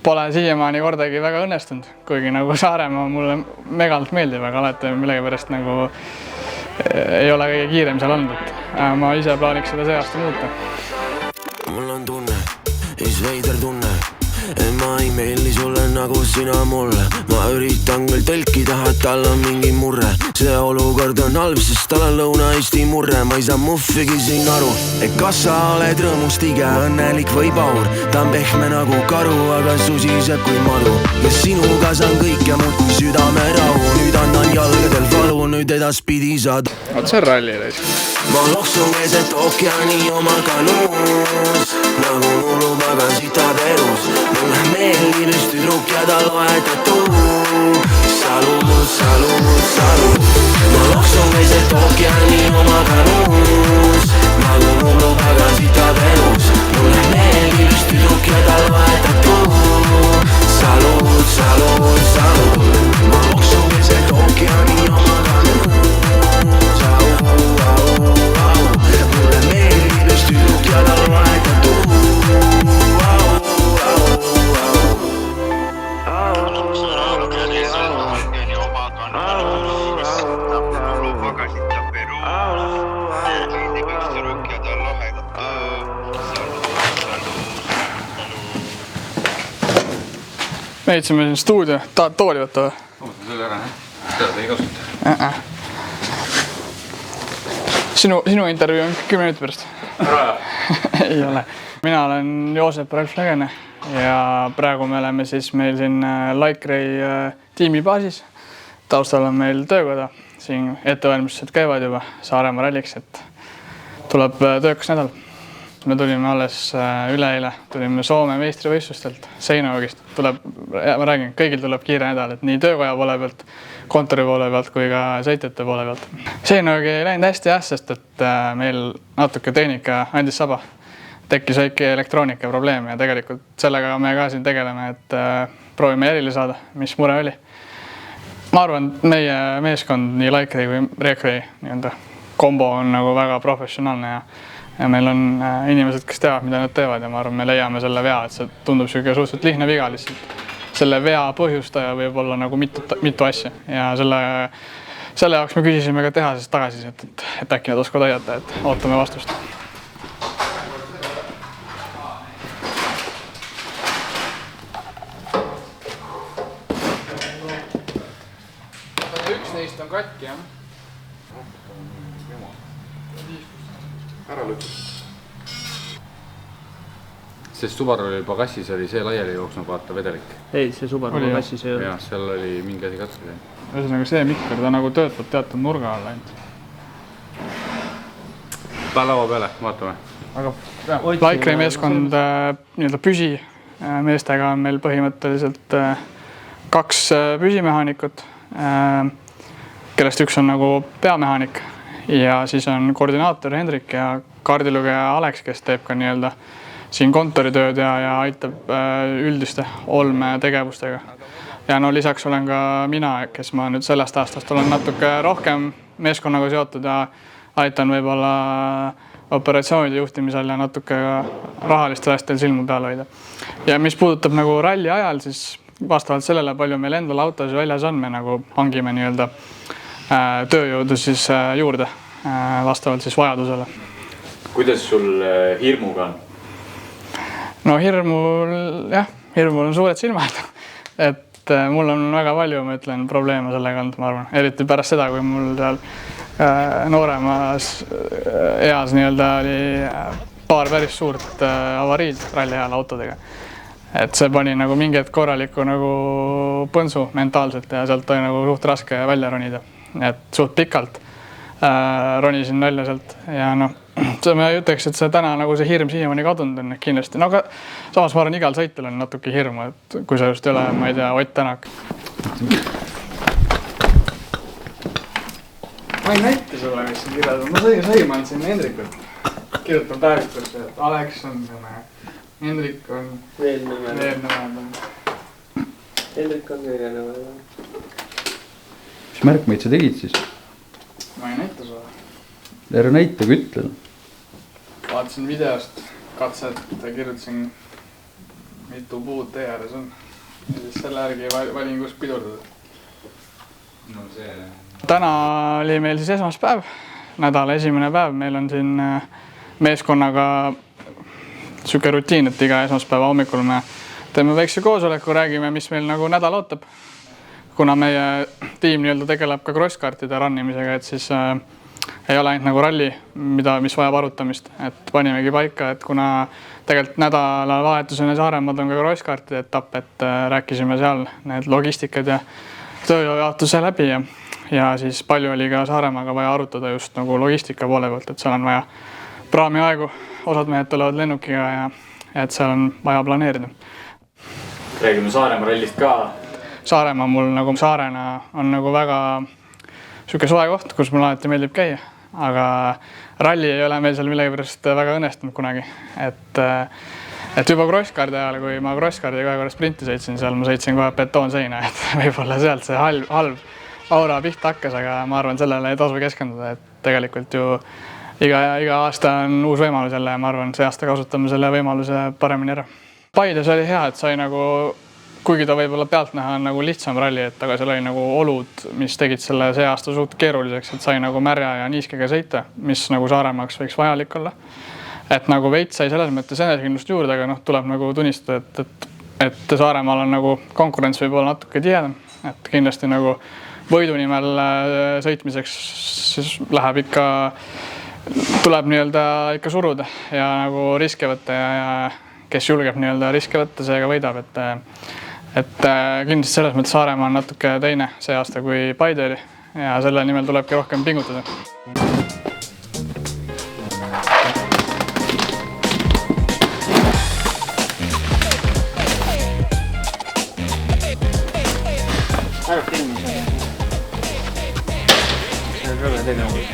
Pole siiamaani kordagi väga õnnestunud, kuigi nagu Saaremaa mulle megalt meeldib, aga alati millegipärast nagu ei ole kõige kiirem seal olnud, et ma ise plaaniks seda see aasta muuta. Mul on tunne, veider tunne, et ma ei meeldi sulle nagu sina mulle. Ma üritan küll tõlkida, et tal on mingi murre. See olukord on halb, sest tal on Lõuna-Eesti murre. Ma ei saa muffigi siin aru, et kas sa oled rõõmus tige, õnnelik või paur. Ta on pehme nagu karu, aga susiseb kui madu. Ja sinuga saan kõik ja muud kui südame rahu. Nüüd annan jalgadel valu, nüüd edaspidi saad. Oot, see on ralli reis. Ma loksun keset ookeani oma kanuus, nagu mulu pagasita Perus. Mulle meeldib üks tüdruk ja tal vahetatu. Salud, salud, salud. Ma loksun keset ookeani oma kanuus, nagu mulu pagasita Perus. Mulle meeldib üks tüdruk ja tal vahetatu. Salud, salud, salud. Ma loksun keset ookeani oma kanuus. Mulle meeldib üks tüdruk ja tal vahetatu. Me ehtsime siin stuudio, tahad tooli võtta või? Võtta selle ära, tead ei kasuta. Sinu intervjuu on 10 minuti pärast. Ei ole. Mina olen Joosep Ralf Nägene ja praegu me oleme siis meil siin Laikrei tiimi baasis. Taustal on meil töökoda. Siin ettevalmistused käivad juba Saaremaa ralliks, et tuleb töökas nädal. Me tulime alles üleeile, tulime Soome meistrivõistlustelt Seinäjoogist. Ma räägin, kõigil tuleb kiire nädal, et nii töökoja poole pealt, kontori poole pealt kui ka sõitjate poole pealt. Seinäjoogi ei läinud hästi sest et meil natuke tehnika andis saba. Tekkis väike elektroonika probleem ja tegelikult sellega me ka siin tegeleme, et proovime jälile saada, mis mure oli. Ma arvan, et meie meeskond, nii Laikrei kui Rekrei kombo on nagu väga professionaalne ja meil on inimesed, kes teavad, mida nad teevad ja ma arvan, me leiame selle vea, et see tundub suhteliselt lihtne viga lihtsalt. Selle vea põhjustaja võib olla nagu mitu asja ja selle jaoks me küsisime ka tehasest tagasi, et äkki nad oskavad aidata, et ootame vastust. Üks neist on katki, jah? Ära lükkus. Sest Subaru oli pagassis, oli see laiali jooksnud vaata vedelik. Ei, see Subaru pagassis ei olnud. Jah, seal oli mingi asi katki. Ühesõnaga see mikker, ta nagu töötab teatud nurga all ainult. Ta laua peale, vaatame. Aga Laikrei meeskond püsi meestega on meil põhimõtteliselt 2 püsimehaanikut, kellest üks on nagu peamehaanik ja siis on koordinaator Hendrik ja kaardilugeja Alex, kes teeb ka siin kontoritööd ja aitab üldiste olmetegevustega. Ja lisaks olen ka mina, kes ma nüüd sellest aastast olen natuke rohkem meeskonnaga seotud ja aitan võib-olla operatsioonide juhtimisel ja natuke rahaliste asjadel silmu peal hoida. Ja mis puudutab nagu ralli ajal, siis vastavalt sellele palju meil endal autos väljas on, me nagu hangime tööjõudu siis juurde vastavalt siis vajadusele. Kuidas sul hirmuga on? No hirmul on suured silmad, et mul on väga palju, ma ütlen, probleeme sellega olnud, ma arvan. Eriti pärast seda, kui mul seal nooremas eas oli paar päris suurt avariid ralli ajal autodega. Et see pani nagu mingi hetk korraliku nagu põnsu mentaalselt ja sealt oli nagu suht raske välja ronida. Et suht pikalt ronisin välja sealt ja ma ütleks, et see täna nagu see hirm siiamaani kadunud on kindlasti. No aga samas ma arvan, igal sõitel on natuke hirmu, et kui sa just ei ole, ma ei tea, Ott Tänak. Ma ei näite sulle, mis siin kirjad on. Ma sõiman siin Hendrikut. Kirjutan päevikusse, et Alex on Hendrik on veelnõvad. Hendrik on veelnõvad. Mis märkmeid sa tegid siis? Ma ei näita sulle. Ära näita, kui ütlen. Vaatasin videost katset ja kirjutasin mitu puud tee ääres on. Ja siis selle järgi valin, kus pidurdada. No see... Täna oli meil siis esmaspäev, nädala esimene päev. Meil on siin meeskonnaga siuke rutiin, et iga esmaspäeva hommikul me teeme väikse koosoleku, räägime, mis meil nagu nädal ootab. Kuna meie tiim nii-öelda tegeleb ka crosskartide rannimisega, et siis ei ole ainult nagu ralli, mis vajab arutamist. Et panimegi paika, et kuna tegelikult nädalavahetusena Saaremaad on ka crosskartide etapp, et rääkisime seal need logistikad ja tööjaotuse läbi ja siis palju oli ka Saaremaaga vaja arutada just nagu logistika poole pealt, et seal on vaja praami aegu, osad mehed tulevad lennukiga ja et seal on vaja planeerida. Räägime Saaremaa rallist ka. Saaremaa mul nagu saarena on nagu väga siuke soe koht, kus mul alati meeldib käia, aga ralli ei ole meil seal millegipärast väga õnnestunud kunagi. Et juba crosskardi ajal, kui ma crosskardi kohe korra sprinti sõitsin, seal ma sõitsin kohe betoonseina, et võib-olla sealt see halb aura pihta hakkas, aga ma arvan, sellele ei tasu keskenduda, et tegelikult ju iga aasta on uus võimalus jälle ja ma arvan, see aasta kasutame selle võimaluse paremini ära. Paides oli hea, et sai nagu, kuigi ta võib-olla pealtnäha on nagu lihtsam ralli, et aga seal oli nagu olud, mis tegid selle see aasta suht keeruliseks, et sai nagu märja ja niiskega sõita, mis nagu Saaremaaks võiks vajalik olla. Et nagu veits sai selles mõttes enesekindlust juurde, aga tuleb nagu tunnistada, et Saaremaal on nagu konkurents võib olla natuke tihedam, et kindlasti nagu võidu nimel sõitmiseks siis läheb ikka, tuleb nii-öelda ikka suruda ja nagu riske võtta ja kes julgeb nii-öelda riske võtta, seega võidab, et kindlasti selles mõttes Saaremaa on natuke teine see aasta kui Paide oli ja selle nimel tulebki rohkem pingutada. Ära filmi see. See on rõve tegevus.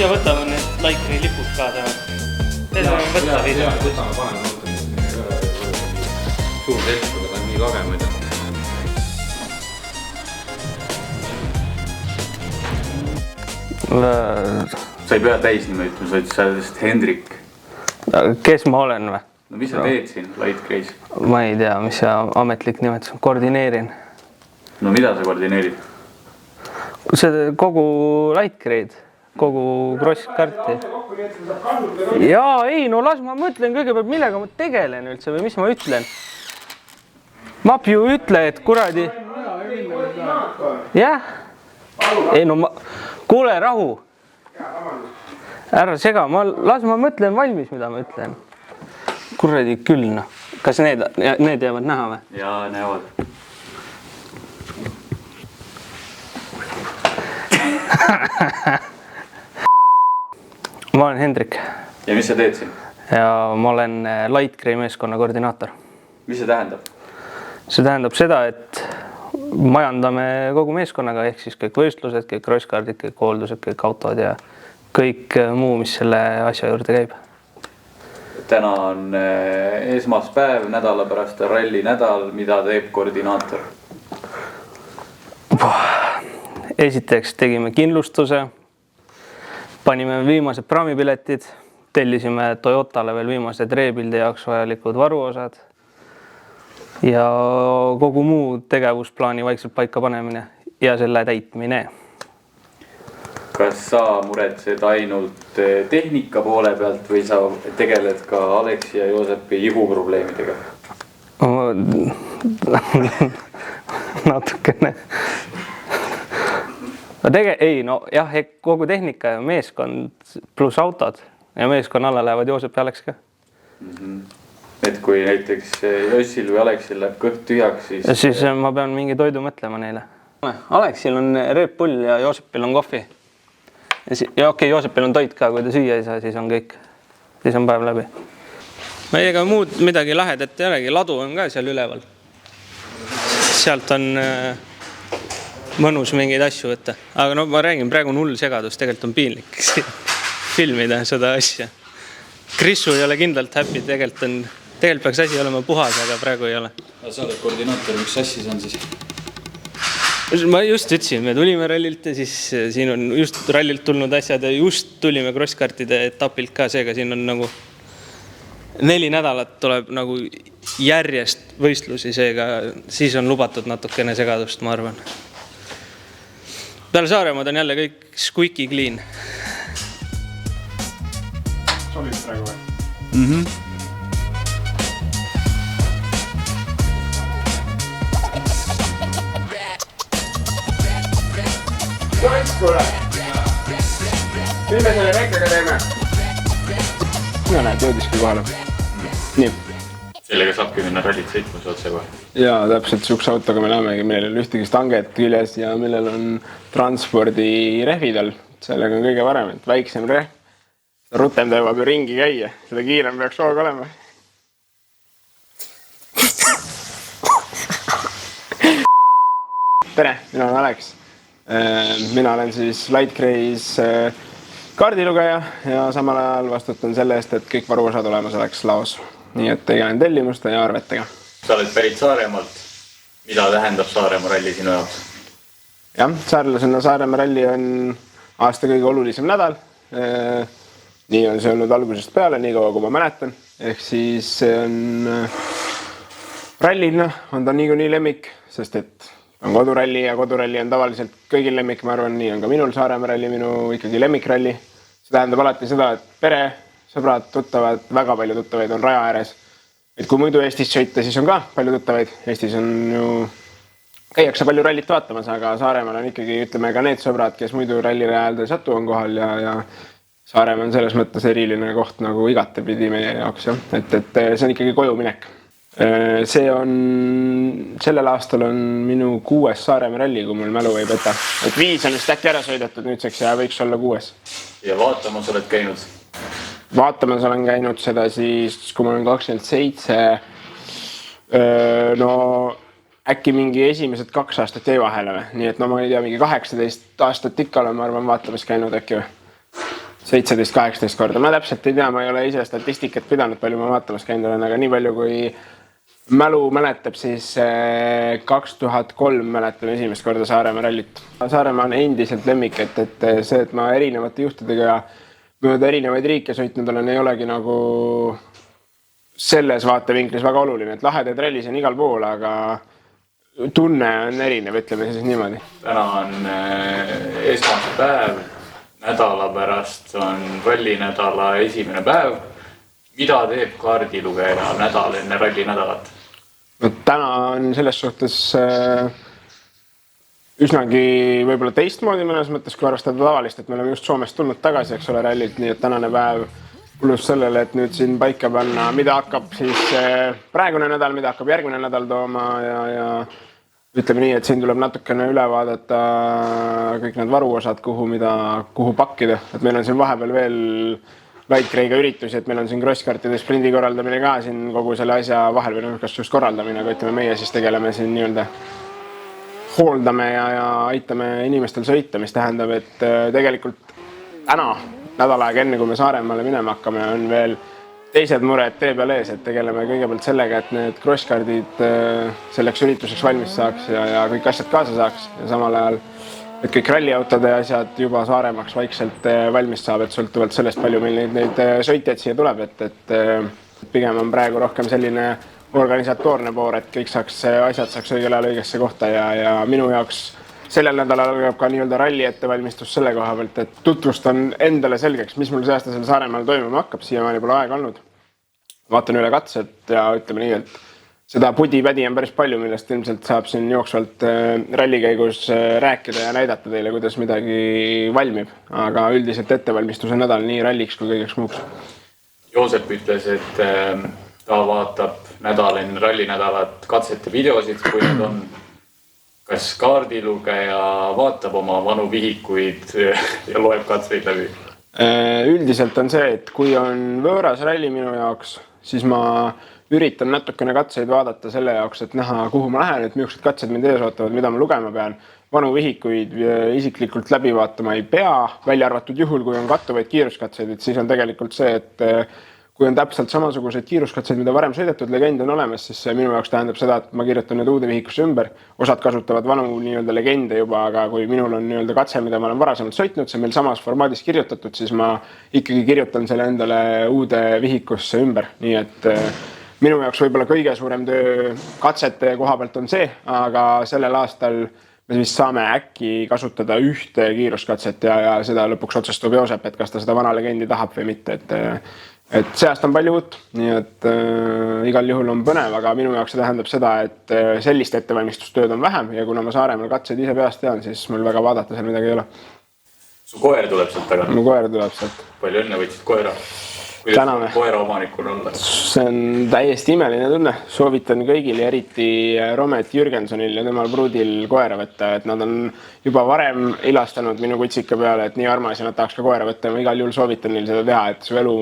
Ja võtame need Laikri lipud kaasa. Teed on võtta video. Võtame, paneme mõtlema. Suur seltsuga, ta on nii lage, ma ei tea. Sa ei pea täisnime ütlema, sa ütles, sa oled Hendrik. Kes ma olen või? No mis sa teed siin Light Grace? Ma ei tea, mis see ametlik nimetus on. Koordineerin. No mida sa koordineerid? See kogu Light Grade, kogu crosskarti. Jaa, ei, no las ma mõtlen kõigepealt, millega ma tegelen üldse või mis ma ütlen. Ma ju ütle, et kuradi... Jah? Ei, no ma... Kuule, rahu! Ära sega, las ma mõtlen valmis, mida ma ütlen. Kuradi küll, noh. Kas need jäävad näha või? Jaa, näevad. Ma olen Hendrik. Ja mis sa teed siin? Ja ma olen Light Grey meeskonna koordinaator. Mis see tähendab? See tähendab seda, et majandame kogu meeskonnaga, ehk siis kõik võistlused, kõik crosskardid, kõik hooldused, kõik autod ja kõik muu, mis selle asja juurde käib. Täna on esmaspäev, nädala pärast ralli nädal, mida teeb koordinaator? Esiteks tegime kindlustuse, panime viimased praamipiletid, tellisime Toyotale veel viimased reebildi jaoks vajalikud varuosad ja kogu muu tegevusplaani vaikselt paika panemine ja selle täitmine. Kas sa muretsed ainult tehnika poole pealt või sa tegeled ka Aleksi ja Joosepi ihuprobleemidega? Natukene. Kogu tehnika ja meeskond pluss autod ja meeskonna alla lähevad Joosep ja Aleks ka. Et kui näiteks Jossil või Aleksil läheb kõht tühjaks, siis ma pean mingi toidu mõtlema neile. Aleksil on Red Bull ja Joosepil on kohvi. Ja okei, Joosepil on toit ka, kui ta süüa ei saa, siis on kõik. Siis on päev läbi. Ega muud midagi lahedat ei olegi, ladu on ka seal üleval. Sealt on mõnus mingeid asju võtta. Aga no ma räägin, praegu on hull segadus, tegelikult on piinlik filmida seda asja. Krissu ei ole kindlalt happy, tegelikult peaks asi olema puhas, aga praegu ei ole. Sa oled koordinaator, mis asja see on siis? ma just ütlesin, me tulime rallilt ja siis siin on just rallilt tulnud asjad ja just tulime crosskartide etapilt ka, seega siin on nagu 4 nädalat tuleb nagu järjest võistlusi, seega siis on lubatud natukene segadust, ma arvan. Peale Saaremaad on jälle kõik squeaky clean. Sobib praegu või? Kuule, nüüd me selle väikega teeme. No näed, jõudiski kohale. Nii. Sellega saabki minna rallit sõitmas otse kohe. Jaa, täpselt sihukese autoga me näemegi, millel on ühtegi stanget küljes ja millel on transpordirehvid all. Sellega on kõige parem, et väiksem rehv. Rutem tõevab ju ringi käia, seda kiirem peaks hoog olema. Tere, mina olen Alex. Mina olen siis Light Gray's kaardilugeja ja samal ajal vastutan selle eest, et kõik varuosad olemas oleks laos. Nii et tegelen tellimuste ja arvetega. Sa oled pärit Saaremaalt. Mida tähendab Saaremaa ralli sinu jaoks? Jah, saarlasena Saaremaa ralli on aasta kõige olulisem nädal. Nii on see olnud algusest peale, nii kaua kui ma mäletan. Ehk siis rallina on ta niikuinii lemmik, sest et on koduralli ja koduralli on tavaliselt kõigil lemmik, ma arvan, nii on ka minul Saaremaa ralli, minu ikkagi lemmikralli. See tähendab alati seda, et pere, sõbrad, tuttavad, väga palju tuttavaid on raja ääres. Et kui muidu Eestis sõita, siis on ka palju tuttavaid. Eestis on ju käiakse palju rallit vaatamas, aga Saaremaal on ikkagi, ütleme, ka need sõbrad, kes muidu ralliraja äälde satu on kohal ja Saaremaa on selles mõttes eriline koht nagu igatepidi meie jaoks. Et see on ikkagi koju minek. See on, sellel aastal on minu 6. Saaremaa ralli, kui mul mälu ei peta. Et 5 on vist äkki ära sõidetud nüüdseks ja võiks olla 6. Ja vaatamas oled käinud? Vaatamas olen käinud seda siis, kui ma olen 27, no äkki mingi esimesed 2 aastat jäi vahele või. Nii et no ma ei tea, mingi 18 aastat ikka olen, ma arvan, vaatamas käinud äkki või. 17-18 korda. Ma täpselt ei tea, ma ei ole ise statistikat pidanud, palju ma vaatamas käinud olen, aga nii palju kui mälu mäletab, siis 2003 mäletan esimest korda Saaremaa rallit. Saaremaa on endiselt lemmik, et see, et ma erinevate juhtudega mööda erinevaid riike sõitnud olen, ei olegi nagu selles vaatevinklis väga oluline, et lahedad rallis on igal pool, aga tunne on erinev, ütleme siis niimoodi. Täna on esmase päev, nädala pärast on rallinädala esimene päev. Mida teeb kaardilugeja nädal enne ralli nädalat? No, täna on selles suhtes üsnagi võib-olla teistmoodi mõnes mõttes, kui arvestada tavalist, et me oleme just Soomest tulnud tagasi, eks ole, rallilt, nii et tänane päev pluss sellele, et nüüd siin paika panna, mida hakkab siis praegune nädal, mida hakkab järgmine nädal tooma ja ütleme nii, et siin tuleb natukene üle vaadata kõik need varuosad, kuhu pakkida, et meil on siin vahepeal veel Light Gray'ga üritusi, et meil on siin crosskartide sprindi korraldamine ka siin kogu selle asja vahel või kas just korraldamine, aga ütleme meie siis tegeleme siin nii-öelda hooldame ja aitame inimestel sõita, mis tähendab, et tegelikult täna nädal aega enne, kui me Saaremaale minema hakkame, on veel teised mured tee peal ees, et tegeleme kõigepealt sellega, et need crosskardid selleks ürituseks valmis saaks ja kõik asjad kaasa saaks ja samal ajal et kõik ralliautode asjad juba Saaremaaks vaikselt valmis saab, et sõltuvalt sellest, palju meil neid sõitjaid siia tuleb, et pigem on praegu rohkem selline organisatoorne poor, et kõik asjad saaks õigel ajal õigesse kohta ja minu jaoks sellel nädalal algab ka nii-öelda ralli ettevalmistus selle koha pealt, et tutvustan endale selgeks, mis mul see aasta seal Saaremaal toimuma hakkab, siiamaani pole aega olnud. Vaatan üle katsed ja ütleme nii, et seda pudi-pädi on päris palju, millest ilmselt saab siin jooksvalt rallikäigus rääkida ja näidata teile, kuidas midagi valmib. Aga üldiselt ettevalmistuse nädal nii ralliks kui kõigeks muuks. Joosep ütles, et ta vaatab nädal enne rallinädalat katsete videosid, kui need on. Kas kaardilugeja vaatab oma vanu vihikuid ja loeb katseid läbi? Üldiselt on see, et kui on võõras ralli minu jaoks, siis ma üritan natukene katseid vaadata selle jaoks, et näha, kuhu ma lähen, et millised katsed mind ees ootavad, mida ma lugema pean. Vanu vihikuid isiklikult läbi vaatama ei pea, välja arvatud juhul, kui on kattuvaid kiiruskatseid, et siis on tegelikult see, et kui on täpselt samasuguseid kiiruskatseid, mida varem sõidetud, legend on olemas, siis see minu jaoks tähendab seda, et ma kirjutan need uude vihikusse ümber. Osad kasutavad vanu nii-öelda legende juba, aga kui minul on nii-öelda katse, mida ma olen varasemalt sõitnud, see meil samas formaadis kirjutatud, siis ma ikkagi kirjutan selle endale uude vihikusse ümber. Nii et minu jaoks võib-olla kõige suurem töö katsete koha pealt on see, aga sellel aastal me siis saame äkki kasutada ühte kiiruskatset ja seda lõpuks otsestub Joosep, et kas ta seda vana legendi tahab või mitte. Et see aasta on palju uut, nii et igal juhul on põnev, aga minu jaoks see tähendab seda, et sellist ettevalmistustööd on vähem ja kuna ma Saaremaal katseid ise peast tean, siis mul väga vaadata seal midagi ei ole. Su koer tuleb sealt taga? Mu koer tuleb sealt. Palju õnne võtsid koera? Kuidas koera omanikul olla? See on täiesti imeline tunne. Soovitan kõigile, eriti Romet Jürgensonil ja temal pruudil koera võtta, et nad on juba varem ilastanud minu kutsika peale, et nii armas ja nad tahaks ka koera võtta. Ma igal juhul soovitan neil seda teha, et su elu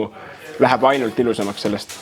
läheb ainult ilusamaks sellest.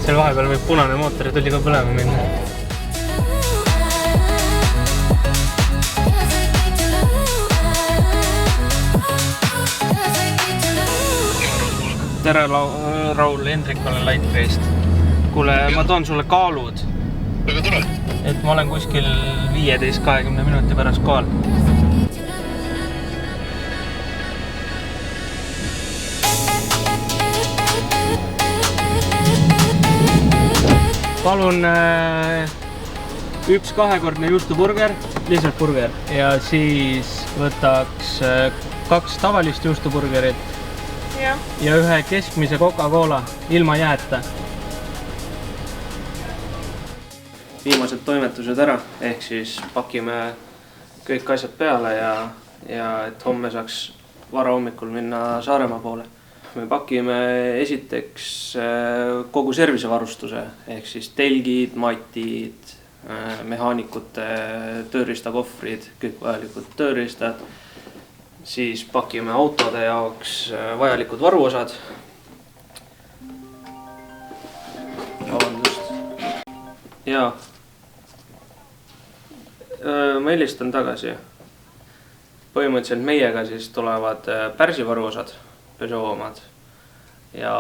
Seal vahepeal võib punane mootor ja tuli ka põlema minna. Tere Raul, Hendrik olen Lightcray'st. Kuule, ma toon sulle kaalud. Et ma olen kuskil 15-20 minuti pärast kohal. Palun üks kahekordne juustuburger, lihtsalt burger, ja siis võtaks 2 tavalist juustuburgerit ja ühe keskmise Coca-Cola ilma jääta. Viimased toimetused ära, ehk siis pakime kõik asjad peale ja et homme saaks varahommikul minna Saaremaa poole. Me pakime esiteks kogu servisevarustuse, ehk siis telgid, matid, mehaanikute tööriistakohvrid, kõik vajalikud tööriistad. Siis pakime autode jaoks vajalikud varuosad. Ja ma helistan tagasi. Põhimõtteliselt meiega siis tulevad pärsivaruosad. Peugeot omad ja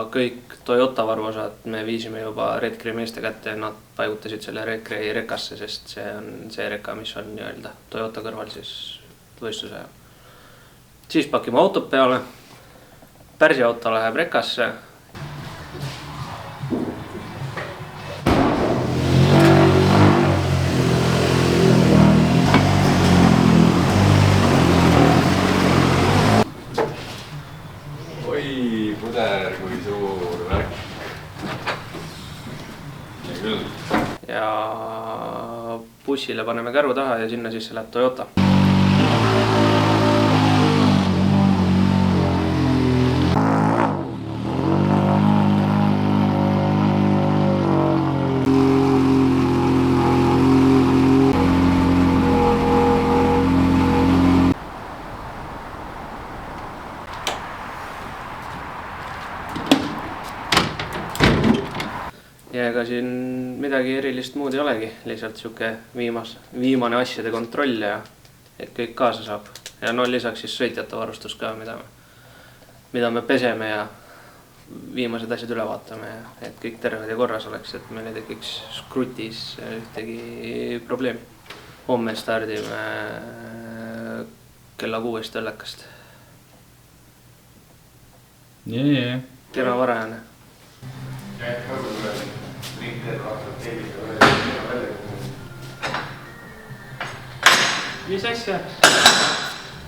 kõik Toyota varuosad me viisime juba Redcray meeste kätte ja nad paigutasid selle Redcray rekasse, sest see on see reka, mis on nii-öelda Toyota kõrval siis võistluse. Siis pakime autod peale, pärsiauto läheb rekasse. Kui suur värk. Ja bussile paneme käru taha ja sinna sisse läheb Toyota. Ja ega siin midagi erilist muud ei olegi, lihtsalt siuke viimane asjade kontroll ja et kõik kaasa saab. Ja no lisaks siis sõitjate varustus ka, mida me peseme ja viimased asjad üle vaatame, et kõik terved ja korras oleks, et meil ei tekiks skrutis ühtegi probleemi. Homme stardime kella 6 õllekast. Jee. kena varajane. mis asja?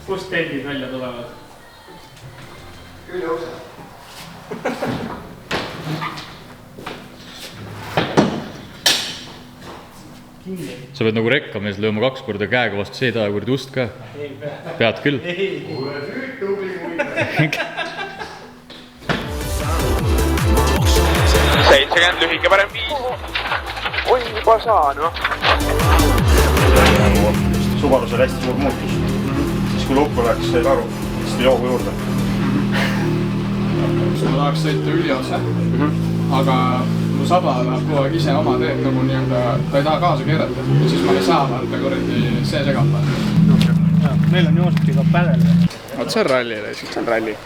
Kust telgid välja tulevad? Üleosa. sa pead nagu rekkamees lööma 2 korda käega vastu seda kuradi ust ka. Pead küll. 70 lühike parem 5. Oi, juba saan, noh. Subarusel hästi suur muutus. Siis kui lukku läks, sai aru, siis joogu juurde. Ma tahaks sõita üliotse, aga mu saba läheb kogu aeg ise oma teed nagu nii-öelda, ta ei taha kaasa keerata ja siis ma ei saa vaata kuradi see segab. Meil on Joosepiga pädel. Vot see on ralli. See on ralli.